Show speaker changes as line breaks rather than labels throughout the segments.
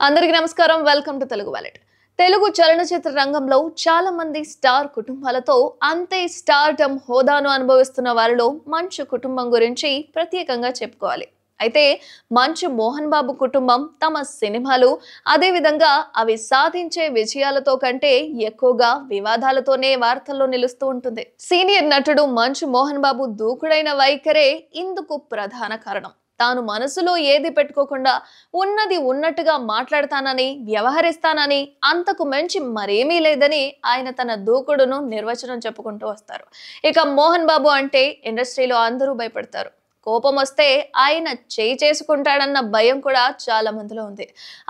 అందరికీ నమస్కారం. Welcome to Telugu wallet. Telugu చలనచిత్ర రంగంలో చాలా మంది స్టార్ కుటుంబాలతో అంతే స్టార్డమ్ హోదాను అనుభవిస్తున్న వారిలో మంచు కుటుంబం గురించి ప్రత్యేకంగా చెప్పుకోవాలి. అయితే మంచు మోహన్ బాబు కుటుంబం తమ సినిమాలు అదే విధంగా అవి సాధించే విజయాలతో కంటే ఎక్కువగా వివాదాలతోనే వార్తల్లో నిలుస్తూ ఉంటుంది. సీనియర్ నటుడు మంచు మోహన్ బాబు దూకుడైన వైఖరే ఇందుకు ప్రధాన కారణం. తాను మనసులో ఏది పెట్టుకోకుండా ఉన్నది ఉన్నట్టుగా మాట్లాడతానని, వ్యవహరిస్తానని, అంతకు మించి మరేమీ లేదని ఆయన తన దూకుడును నిర్వచనం చెప్పుకుంటూ వస్తారు. ఇక మోహన్ బాబు అంటే ఇండస్ట్రీలో అందరూ భయపడతారు. కోపం వస్తే ఆయన చేయి చేసుకుంటాడన్న భయం కూడా చాలా మందిలో ఉంది.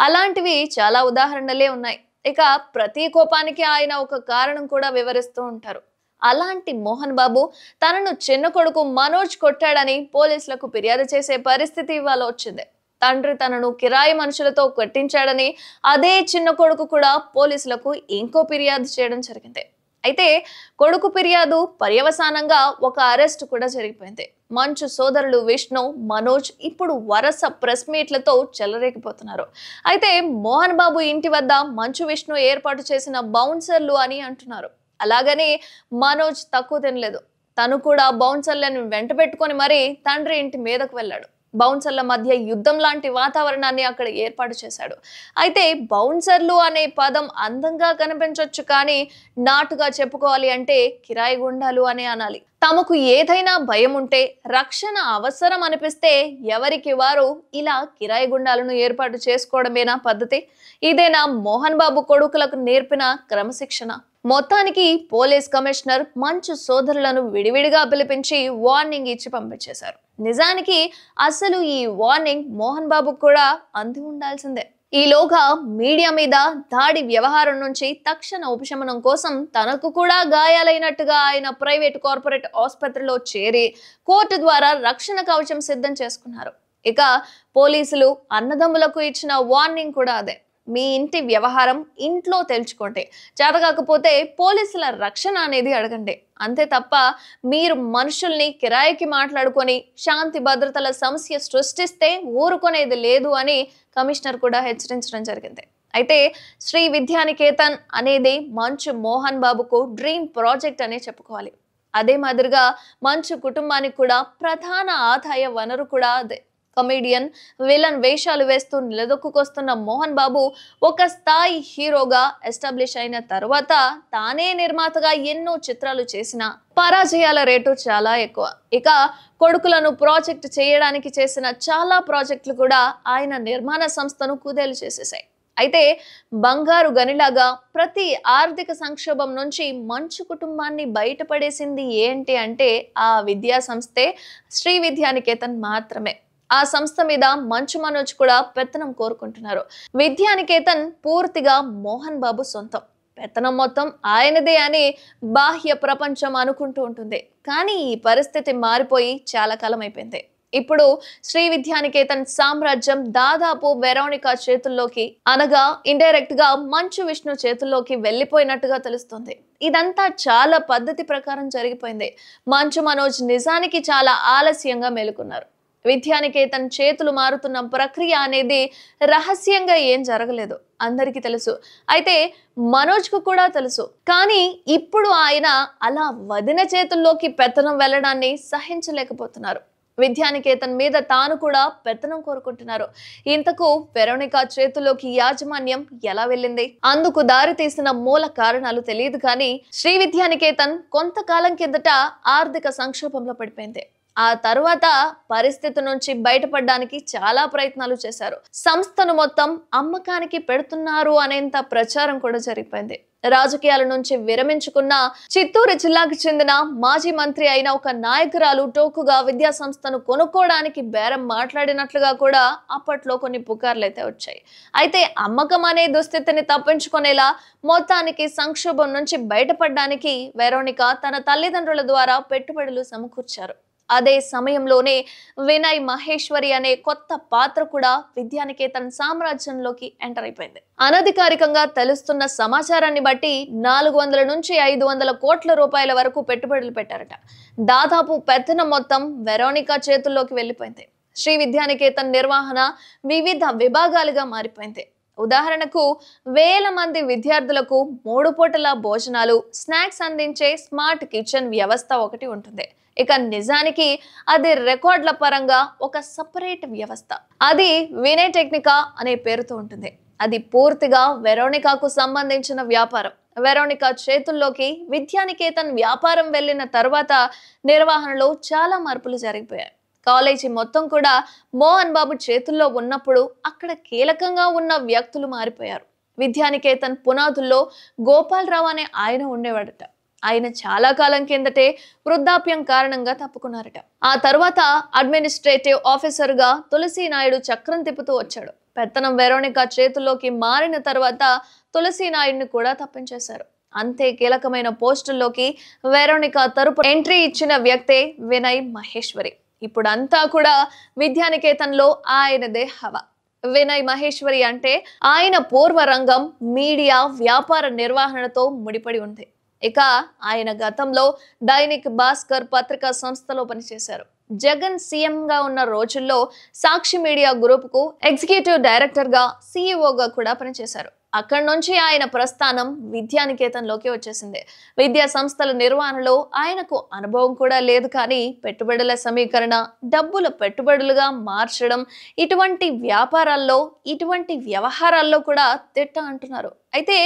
అలాంటివి చాలా ఉదాహరణలే ఉన్నాయి. ఇక ప్రతి కోపానికి ఆయన ఒక కారణం కూడా వివరిస్తూ ఉంటారు. అలాంటి మోహన్ బాబు తనను చిన్న కొడుకు మనోజ్ కొట్టాడని పోలీసులకు ఫిర్యాదు చేసే పరిస్థితి ఇవాళ వచ్చింది. తండ్రి తనను కిరాయి మనుషులతో కొట్టించాడని అదే చిన్న కొడుకు కూడా పోలీసులకు ఇంకో ఫిర్యాదు చేయడం జరిగింది. అయితే కొడుకు ఫిర్యాదు పర్యవసానంగా ఒక అరెస్ట్ కూడా జరిగిపోయింది. మంచు సోదరులు విష్ణు, మనోజ్ ఇప్పుడు వరుస ప్రెస్ మీట్లతో చెలరేగిపోతున్నారు. అయితే మోహన్ బాబు ఇంటి వద్ద మంచు విష్ణు ఏర్పాటు చేసిన బౌన్సర్లు అని అంటున్నారు. అలాగని మనోజ్ తక్కువ తినలేదు. తను కూడా బౌన్సర్లను వెంట పెట్టుకొని మరీ తండ్రి ఇంటి మీదకు వెళ్ళాడు. బౌన్సర్ల మధ్య యుద్ధం లాంటి వాతావరణాన్ని అక్కడ ఏర్పాటు చేశాడు. అయితే బౌన్సర్లు అనే పదం అందంగా కనిపించొచ్చు, కానీ నాటుగా చెప్పుకోవాలి అంటే కిరాయి గుండాలు అనే అనాలి. తమకు ఏదైనా భయం ఉంటే, రక్షణ అవసరం అనిపిస్తే ఎవరికి వారు ఇలా కిరాయి గుండాలను ఏర్పాటు చేసుకోవడమేనా పద్ధతి? ఇదేనా మోహన్ బాబు కొడుకులకు నేర్పిన క్రమశిక్షణ? మొత్తానికి పోలీస్ కమిషనర్ మంచు సోదరులను విడివిడిగా పిలిపించి వార్నింగ్ ఇచ్చి పంపించేశారు. నిజానికి అసలు ఈ వార్నింగ్ మోహన్ బాబు కూడా అంది ఉండాల్సిందే. ఈలోగా మీడియా మీద దాడి వ్యవహారం నుంచి తక్షణ ఉపశమనం కోసం తనకు కూడా గాయాలైనట్టుగా ఆయన ప్రైవేట్ కార్పొరేట్ ఆసుపత్రిలో చేరి కోర్టు ద్వారా రక్షణ కవచం సిద్ధం చేసుకున్నారు. ఇక పోలీసులు అన్నదమ్ములకు ఇచ్చిన వార్నింగ్ కూడా అదే. మీ ఇంటి వ్యవహారం ఇంట్లో తెలుసుకోండి, చేతకాకపోతే పోలీసుల రక్షణ అనేది అడగండి. అంతే తప్ప మీరు మనుషుల్ని కిరాయికి మాట్లాడుకొని శాంతి భద్రతల సమస్య సృష్టిస్తే ఊరుకునేది లేదు అని కమిషనర్ కూడా హెచ్చరించడం జరిగింది. అయితే శ్రీ విద్యానికేతన్ అనేది మంచు మోహన్ బాబుకు డ్రీమ్ ప్రాజెక్ట్ అనే చెప్పుకోవాలి. అదే మాదిరిగా మంచు కుటుంబానికి కూడా ప్రధాన ఆదాయ వనరు కూడా అదే. కమెడియన్, విలన్ వేషాలు వేస్తూ నిలదొక్కుకొస్తున్న మోహన్ బాబు ఒక స్థాయి హీరోగా ఎస్టాబ్లిష్ అయిన తర్వాత తానే నిర్మాతగా ఎన్నో చిత్రాలు చేసిన పరాజయాల రేటు చాలా ఎక్కువ. ఇక కొడుకులను ప్రాజెక్ట్ చేయడానికి చేసిన చాలా ప్రాజెక్టులు కూడా ఆయన నిర్మాణ సంస్థను కుదేలు చేసేసాయి. అయితే బంగారు గనిలాగా ప్రతి ఆర్థిక సంక్షోభం నుంచి మంచు కుటుంబాన్ని బయటపడేసింది ఏంటి అంటే ఆ విద్యా సంస్థే శ్రీ విద్యానికేతన్ మాత్రమే. ఆ సంస్థ మీద మంచు మనోజ్ కూడా పెత్తనం కోరుకుంటున్నారు. విద్యానికేతన్ పూర్తిగా మోహన్ బాబు సొంతం. పెత్తనం మొత్తం ఆయనదే అని బాహ్య ప్రపంచం అనుకుంటూ ఉంటుంది. కానీ ఈ పరిస్థితి మారిపోయి చాలా కాలం అయిపోయింది. ఇప్పుడు శ్రీ విద్యానికేతన్ సామ్రాజ్యం దాదాపు వెరోనికా చేతుల్లోకి, అనగా ఇండైరెక్ట్ గా మంచు విష్ణు చేతుల్లోకి వెళ్లిపోయినట్టుగా తెలుస్తుంది. ఇదంతా చాలా పద్ధతి ప్రకారం జరిగిపోయింది. మంచు మనోజ్ నిజానికి చాలా ఆలస్యంగా మేలుకున్నారు. విద్యానికేతన్ చేతులు మారుతున్న ప్రక్రియ అనేది రహస్యంగా ఏం జరగలేదు, అందరికీ తెలుసు. అయితే మనోజ్ కు కూడా తెలుసు. కానీ ఇప్పుడు ఆయన అలా వదిన చేతుల్లోకి పెత్తనం వెళ్లడాన్ని సహించలేకపోతున్నారు. విద్యానికేతన్ మీద తాను కూడా పెత్తనం కోరుకుంటున్నారు. ఇంతకు వెరోనికా చేతుల్లోకి యాజమాన్యం ఎలా వెళ్ళింది? అందుకు దారి తీసిన మూల కారణాలు తెలియదు, కానీ శ్రీ విద్యానికేతన్ కొంతకాలం కిందట ఆర్థిక సంక్షోభంలో పడిపోయింది. ఆ తరువాత పరిస్థితి నుంచి బయటపడడానికి చాలా ప్రయత్నాలు చేశారు. సంస్థను మొత్తం అమ్మకానికి పెడుతున్నారు అనేంత ప్రచారం కూడా జరిగిపోయింది. రాజకీయాల నుంచి విరమించుకున్న చిత్తూరు జిల్లాకు చెందిన మాజీ మంత్రి అయిన ఒక నాయకురాలు టోకుగా విద్యా సంస్థను కొనుక్కోవడానికి బేరం మాట్లాడినట్లుగా కూడా అప్పట్లో కొన్ని పుకార్లు అయితే వచ్చాయి. అయితే అమ్మకం అనే దుస్థితిని తప్పించుకునేలా మొత్తానికి సంక్షోభం నుంచి బయటపడడానికి వెరోనికా తన తల్లిదండ్రుల ద్వారా పెట్టుబడులు సమకూర్చారు. అదే సమయంలోనే వినయ్ మహేశ్వరి అనే కొత్త పాత్ర కూడా విద్యానికేతన్ సామ్రాజ్యంలోకి ఎంటర్ అయిపోయింది. అనధికారికంగా తెలుస్తున్న సమాచారాన్ని బట్టి 400 నుంచి 500 కోట్ల రూపాయల వరకు పెట్టుబడులు పెట్టారట. దాదాపు పెత్తనం మొత్తం వెరోనికా చేతుల్లోకి వెళ్ళిపోయింది. శ్రీ విద్యానికేతన్ నిర్వహణ వివిధ విభాగాలుగా మారిపోయింది. ఉదాహరణకు వేల మంది విద్యార్థులకు 3 పూటల భోజనాలు, స్నాక్స్ అందించే స్మార్ట్ కిచెన్ వ్యవస్థ ఒకటి ఉంటుంది. ఇక నిజానికి అది రికార్డుల పరంగా ఒక సపరేట్ వ్యవస్థ. అది వినయ్ టెక్నికా అనే పేరుతో ఉంటుంది. అది పూర్తిగా వెరోనికాకు సంబంధించిన వ్యాపారం. వెరోనికా చేతుల్లోకి విద్యానికేతన్ వ్యాపారం వెళ్ళిన తర్వాత నిర్వహణలో చాలా మార్పులు జరిగిపోయాయి. కాలేజీ మొత్తం కూడా మోహన్ బాబు చేతుల్లో ఉన్నప్పుడు అక్కడ కీలకంగా ఉన్న వ్యక్తులు మారిపోయారు. విద్యానికేతన్ పునాదుల్లో గోపాలరావు అనే ఆయన ఉండేవాడట. ఆయన చాలా కాలం కిందటే వృద్ధాప్యం కారణంగా తప్పుకున్నారట. ఆ తర్వాత అడ్మినిస్ట్రేటివ్ ఆఫీసర్ గా తులసి నాయుడు చక్రం తిప్పుతూ వచ్చాడు. పెత్తనం వెరోనికా చేతుల్లోకి మారిన తర్వాత తులసి నాయుడిని కూడా తప్పించేశారు. అంతే కీలకమైన పోస్టుల్లోకి వెరోనికా తరపు ఎంట్రీ ఇచ్చిన వ్యక్తే వినయ్ మహేశ్వరి. ఇప్పుడంతా కూడా విద్యానికేతన్లో ఆయనదే హవా. వినయ్ మహేశ్వరి అంటే ఆయన పూర్వ రంగం మీడియా, వ్యాపార నిర్వహణతో ముడిపడి ఉంది. ఇక ఆయన గతంలో దైనిక్ భాస్కర్ పత్రికా సంస్థలో పనిచేశారు. జగన్ సీఎంగా ఉన్న రోజుల్లో సాక్షి మీడియా గ్రూప్కు ఎగ్జిక్యూటివ్ డైరెక్టర్గా, సీఈఓగా కూడా పనిచేశారు. అక్కడి నుంచి ఆయన ప్రస్థానం విద్యానికేతన్లోకి వచ్చేసింది. విద్యా సంస్థల నిర్వహణలో ఆయనకు అనుభవం కూడా లేదు, కానీ పెట్టుబడుల సమీకరణ, డబ్బుల పెట్టుబడులుగా మార్చడం, ఇటువంటి వ్యాపారాల్లో, ఇటువంటి వ్యవహారాల్లో కూడా తిట్ట అంటున్నారు. అయితే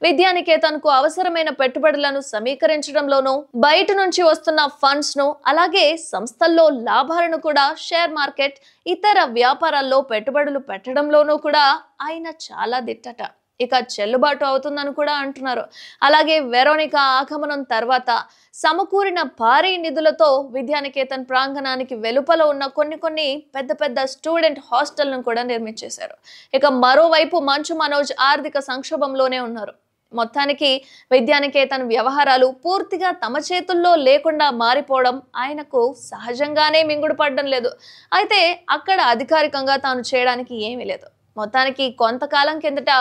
విద్యానికేతన్కు అవసరమైన పెట్టుబడులను సమీకరించడంలోనూ, బయట నుంచి వస్తున్న ఫండ్స్ ను, అలాగే సంస్థల్లో లాభాలను కూడా షేర్ మార్కెట్, ఇతర వ్యాపారాల్లో పెట్టుబడులు పెట్టడంలోనూ కూడా ఆయన చాలా దిట్టట. ఇక చెల్లుబాటు అవుతుందని కూడా అంటున్నారు. అలాగే వెరోనికా ఆగమనం తర్వాత సమకూరిన భారీ నిధులతో విద్యానికేతన్ ప్రాంగణానికి వెలుపల ఉన్న కొన్ని పెద్ద పెద్ద స్టూడెంట్ హాస్టల్ను కూడా నిర్మించేశారు. ఇక మరోవైపు మంచు మనోజ్ ఆర్థిక సంక్షోభంలోనే ఉన్నారు. మొత్తానికి విద్యానికేతన్ వ్యవహారాలు పూర్తిగా తమ చేతుల్లో లేకుండా మారిపోవడం ఆయనకు సహజంగానే మింగుడు పడడం లేదు. అయితే అక్కడ అధికారికంగా తాను చేయడానికి ఏమీ లేదు. మొత్తానికి కొంతకాలం కిందట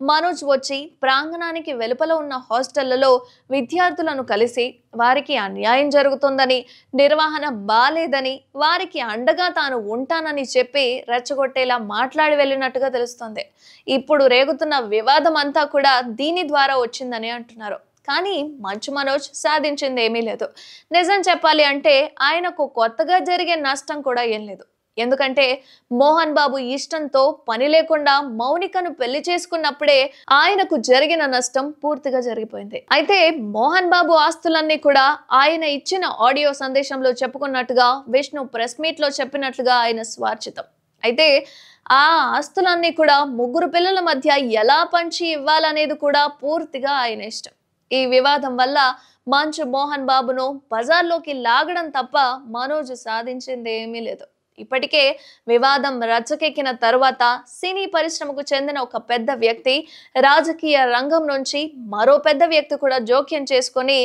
మనోజ్ వచ్చి ప్రాంగణానికి వెలుపల ఉన్న హాస్టళ్లలో విద్యార్థులను కలిసి వారికి అన్యాయం జరుగుతుందని, నిర్వహణ బాలేదని, వారికి అండగా తాను ఉంటానని చెప్పి రెచ్చగొట్టేలా మాట్లాడి వెళ్ళినట్టుగా తెలుస్తోంది. ఇప్పుడు రేగుతున్న వివాదం అంతా కూడా దీని ద్వారా వచ్చిందని అంటున్నారు. కానీ మంచు మనోజ్ సాధించింది ఏమీ లేదు. నిజం చెప్పాలి అంటే ఆయనకు కొత్తగా జరిగే నష్టం కూడా ఏం లేదు. ఎందుకంటే మోహన్ బాబు ఇష్టంతో పని లేకుండా మౌనికను పెళ్లి చేసుకున్నప్పుడే ఆయనకు జరిగిన నష్టం పూర్తిగా జరిగిపోయింది. అయితే మోహన్ బాబు ఆస్తులన్నీ కూడా ఆయన ఇచ్చిన ఆడియో సందేశంలో చెప్పుకున్నట్టుగా, విష్ణు ప్రెస్ మీట్ లో చెప్పినట్లుగా ఆయన స్వార్జితం. అయితే ఆ ఆస్తులన్నీ కూడా 3 పిల్లల మధ్య ఎలా పంచి ఇవ్వాలనేది కూడా పూర్తిగా ఆయన ఇష్టం. ఈ వివాదం వల్ల మంచు మోహన్ బాబును బజార్లోకి లాగడం తప్ప మనోజ్ సాధించింది ఏమీ లేదు. ఇప్పటికే వివాదం రచ్చకెక్కిన తరువాత సినీ పరిశ్రమకు చెందిన ఒక పెద్ద వ్యక్తి, రాజకీయ రంగం నుంచి మరో పెద్ద వ్యక్తి కూడా జోక్యం చేసుకొని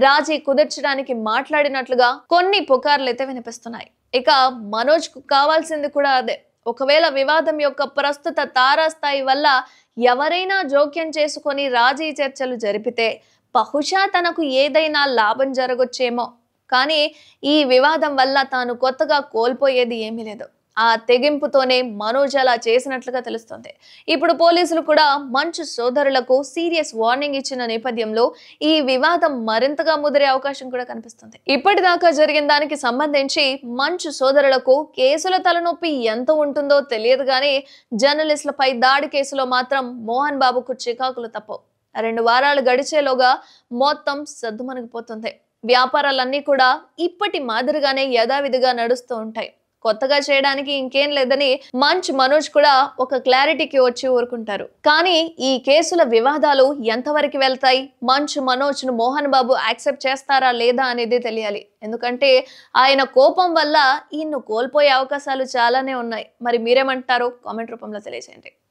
రాజీ కుదర్చడానికి మాట్లాడినట్లుగా కొన్ని పుకార్లైతే వినిపిస్తున్నాయి. ఇక మనోజ్ కు కావాల్సింది కూడా అదే. ఒకవేళ వివాదం యొక్క ప్రస్తుత తారాస్థాయి వల్ల ఎవరైనా జోక్యం చేసుకొని రాజీ చర్చలు జరిపితే బహుశా తనకు ఏదైనా లాభం జరగొచ్చేమో. కానీ ఈ వివాదం వల్ల తాను కొత్తగా కోల్పోయేది ఏమీ లేదు. ఆ తెగింపుతోనే మనోజ్ అలా చేసినట్లుగా తెలుస్తోంది. ఇప్పుడు పోలీసులు కూడా మంచు సోదరులకు సీరియస్ వార్నింగ్ ఇచ్చిన నేపథ్యంలో ఈ వివాదం మరింతగా ముదిరే అవకాశం కూడా కనిపిస్తుంది. ఇప్పటిదాకా జరిగిన దానికి సంబంధించి మంచు సోదరులకు కేసుల తలనొప్పి ఎంత ఉంటుందో తెలియదు, కానీ జర్నలిస్టులపై దాడి కేసులో మాత్రం మోహన్ బాబుకు చికాకులు తప్పవు. 2 వారాలు గడిచేలోగా మొత్తం సద్దుమణిగిపోతుంది. వ్యాపారాలన్నీ కూడా ఇప్పటి మాదిరిగానే యథావిధిగా నడుస్తూ ఉంటాయి. కొత్తగా చేయడానికి ఇంకేం లేదని మంచు మనోజ్ కూడా ఒక క్లారిటీకి వచ్చి ఊరుకుంటారు. కానీ ఈ కేసుల వివాదాలు ఎంతవరకు వెళ్తాయి, మంచు మనోజ్ ను మోహన్ బాబు యాక్సెప్ట్ చేస్తారా లేదా అనేది తెలియాలి. ఎందుకంటే ఆయన కోపం వల్ల ఈయన్ను కోల్పోయే అవకాశాలు చాలానే ఉన్నాయి. మరి మీరేమంటారో కామెంట్ రూపంలో తెలియజేయండి.